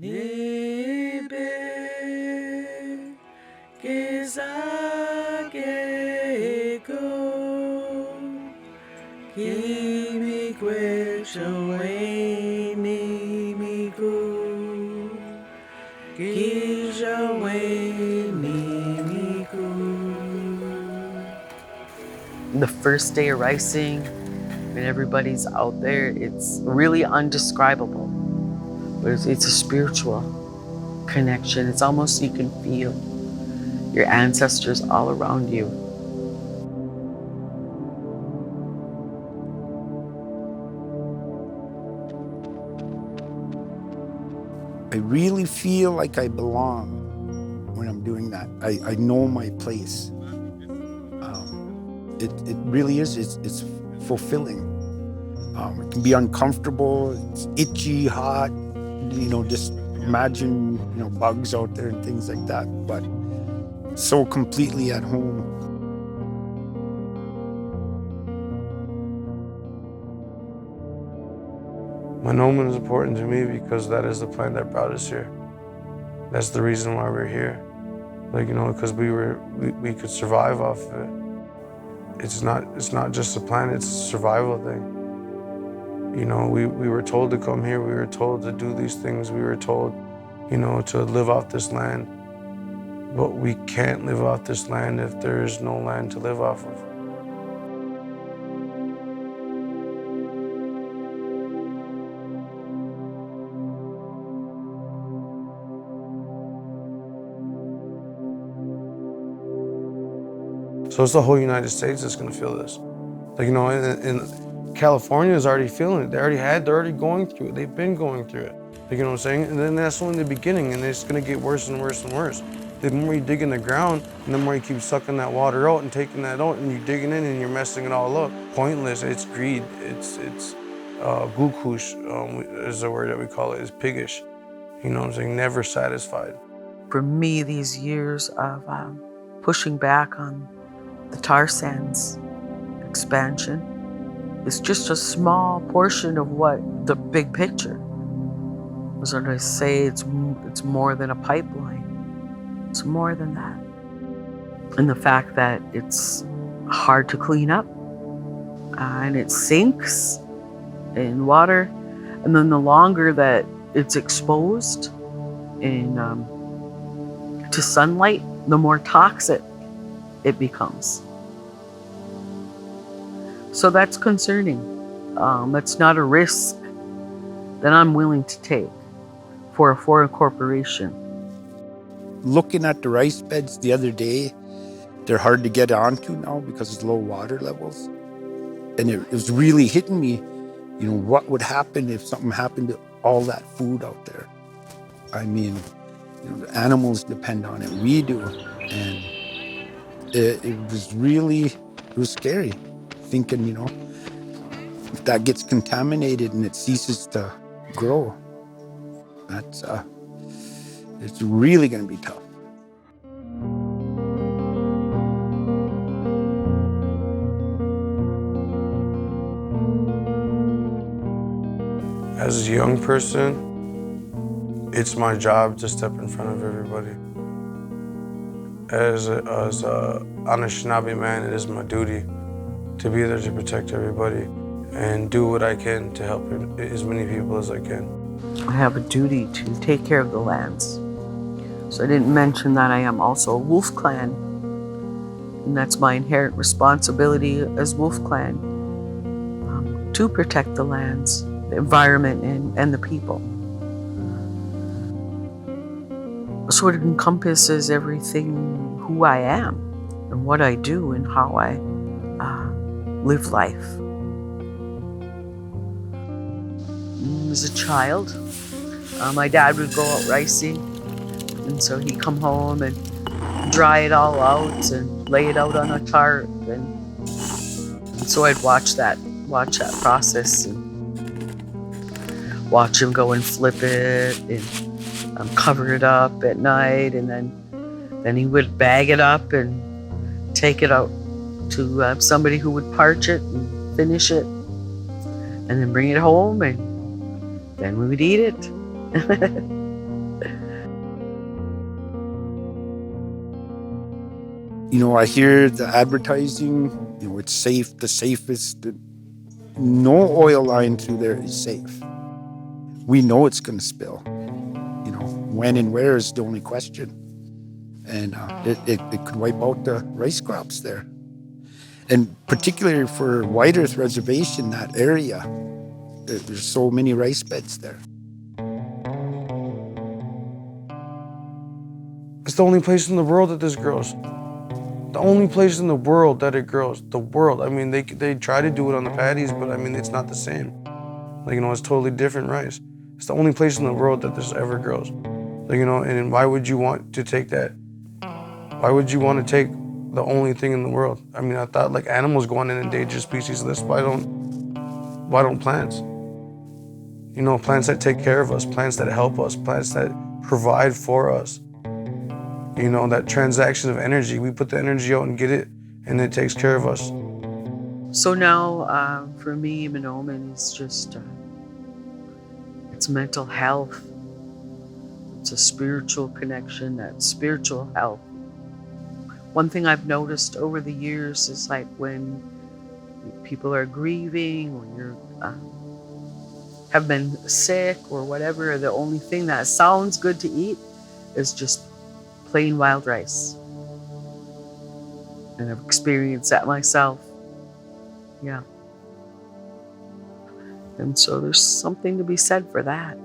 Niibi Center Kimi Kwechaway Nimiku Kijaway Nimiku. The first day of ricing, when everybody's out there, it's really undescribable. But it's a spiritual connection. It's almost you can feel your ancestors all around you. I really feel like I belong when I'm doing that. I know my place. It really is. It's fulfilling. It can be uncomfortable. It's itchy, hot. Just imagine bugs out there and things like that. But so completely at home. Manoomin is important to me because that is the plant that brought us here. That's the reason why we're here. Because we could survive off of it. It's not just a plant, it's a survival thing. We were told to come here, we were told to do these things, we were told, to live off this land. But we can't live off this land if there is no land to live off of. So it's the whole United States that's gonna feel this. In California is already feeling it. They're already going through it. They've been going through it. You know what I'm saying? And then that's only the beginning, and it's gonna get worse and worse and worse. The more you dig in the ground, and the more you keep sucking that water out and taking that out, and you're digging in and you're messing it all up. Pointless, it's greed, it's gulkush is the word that we call it, it's piggish. You know what I'm saying? Never satisfied. For me, these years of pushing back on the tar sands expansion is just a small portion of what the big picture. As I say, it's more than a pipeline. It's more than that. And the fact that it's hard to clean up and it sinks in water, and then the longer that it's exposed to sunlight, the more toxic it becomes. So that's concerning. That's not a risk that I'm willing to take for a foreign corporation. Looking at the rice beds the other day, they're hard to get onto now because of low water levels. And it was really hitting me, what would happen if something happened to all that food out there? I mean, the animals depend on it, we do. And it was scary thinking, if that gets contaminated and it ceases to grow, it's really going to be tough. As a young person, it's my job to step in front of everybody. As a Anishinaabe man, it is my duty to be there to protect everybody and do what I can to help as many people as I can. I have a duty to take care of the lands. So I didn't mention that I am also a Wolf Clan, and that's my inherent responsibility as Wolf Clan, to protect the lands, the environment, and the people. So it encompasses everything, who I am and what I do and how I live life. As a child, my dad would go out ricing, and so he'd come home and dry it all out and lay it out on a tarp, and so I'd watch that process and watch him go and flip it and cover it up at night, and then he would bag it up and take it out to somebody who would parch it and finish it, and then bring it home, and then we would eat it. I hear the advertising, it's safe, the safest. No oil line through there is safe. We know it's going to spill. When and where is the only question. And it could wipe out the rice crops there. And particularly for White Earth Reservation, that area, there's so many rice beds there. It's the only place in the world that this grows. The only place in the world that it grows. The world. I mean, they try to do it on the paddies, but I mean, it's not the same. It's totally different rice. It's the only place in the world that this ever grows. And why would you want to take that? Why would you want to take the only thing in the world? I mean, I thought animals go on an endangered species list. Why don't plants? Plants that take care of us, plants that help us, plants that provide for us. That transaction of energy. We put the energy out and get it, and it takes care of us. So now, for me, manoomin is just, it's mental health. It's a spiritual connection, that spiritual health. One thing I've noticed over the years is when people are grieving, when you're have been sick or whatever, the only thing that sounds good to eat is just plain wild rice. And I've experienced that myself. Yeah. And so there's something to be said for that.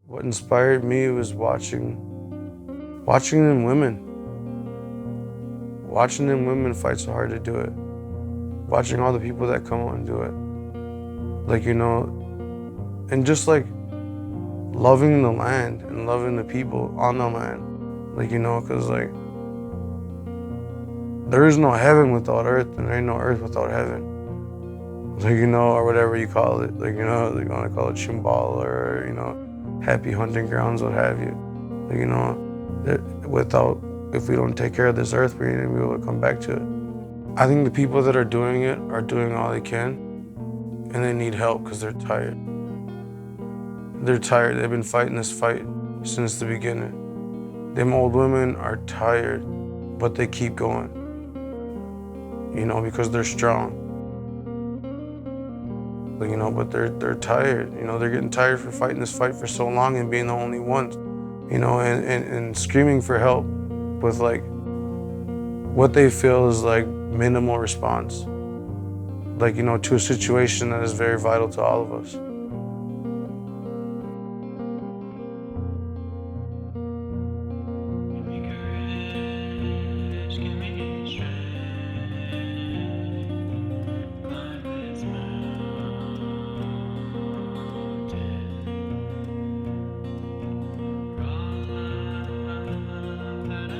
What inspired me was watching them women. Watching them women fight so hard to do it. Watching all the people that come out and do it. And just loving the land and loving the people on the land. Because there is no heaven without earth, and there ain't no earth without heaven. Or whatever you call it. They're gonna call it Shimbal or, happy hunting grounds, what have you. If we don't take care of this earth, we ain't gonna be able to come back to it. I think the people that are doing it are doing all they can, and they need help because they're tired. They're tired. They've been fighting this fight since the beginning. Them old women are tired, but they keep going. Because they're strong. But they're tired. They're getting tired for fighting this fight for so long and being the only ones. And screaming for help with what they feel is minimal response. To a situation that is very vital to all of us.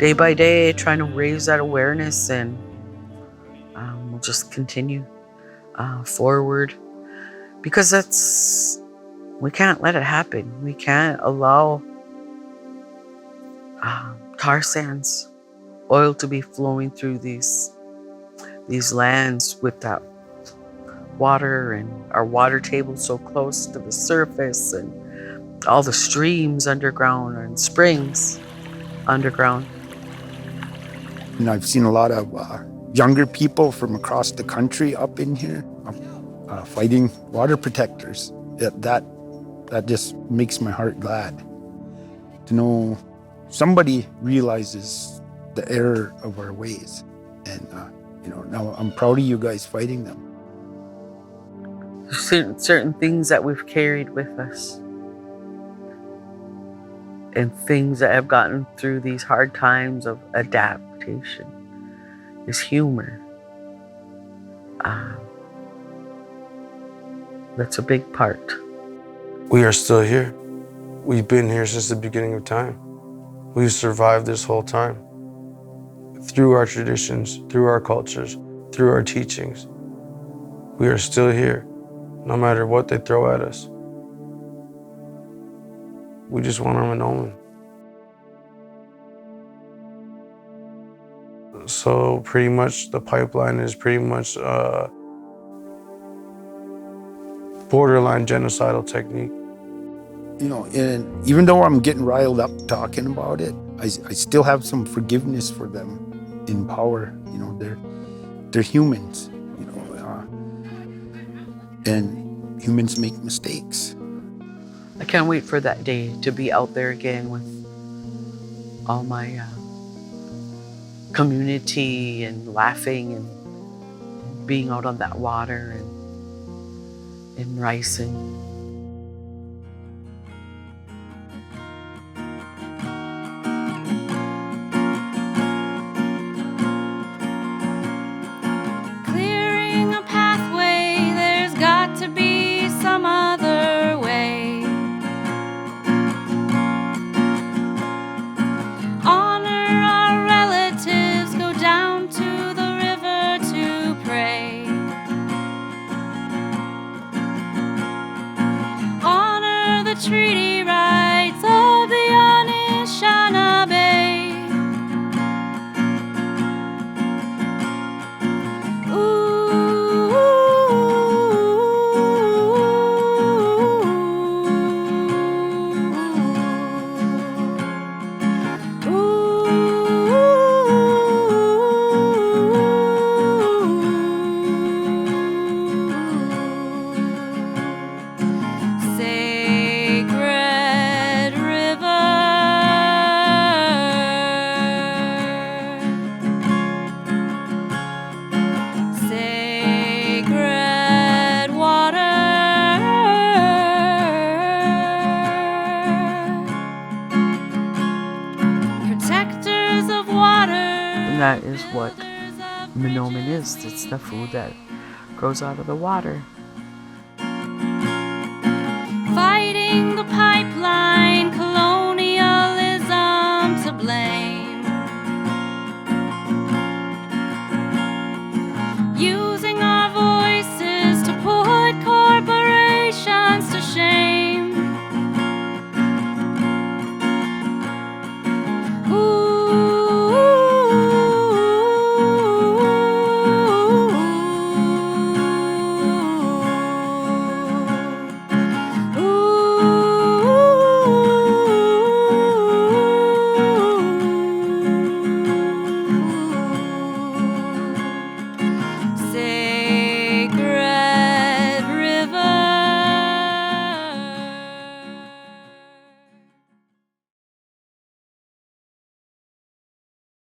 Day by day, trying to raise that awareness, and we'll just continue forward, because we can't let it happen. We can't allow tar sands, oil to be flowing through these lands with that water, and our water table so close to the surface, and all the streams underground and springs underground. And I've seen a lot of younger people from across the country up in here fighting water protectors. That just makes my heart glad to know somebody realizes the error of our ways. And, now I'm proud of you guys fighting them. Certain things that we've carried with us, and things that have gotten through these hard times of adaptation, is humor. That's a big part. We are still here. We've been here since the beginning of time. We've survived this whole time. Through our traditions, through our cultures, through our teachings. We are still here, no matter what they throw at us. We just want our manoomin. So pretty much the pipeline is pretty much borderline genocidal technique. And even though I'm getting riled up talking about it, I still have some forgiveness for them in power. You know, they're humans, you know, and humans make mistakes. I can't wait for that day to be out there again with all my community and laughing and being out on that water and ricing. Clearing a pathway, there's got to be some other way. Honor our relatives, go down to the river to pray. Honor the treaty rights of the Anishinaabe. Sacred river, sacred water, protectors of water. And that is what manoomin is. It's the food that grows out of the water.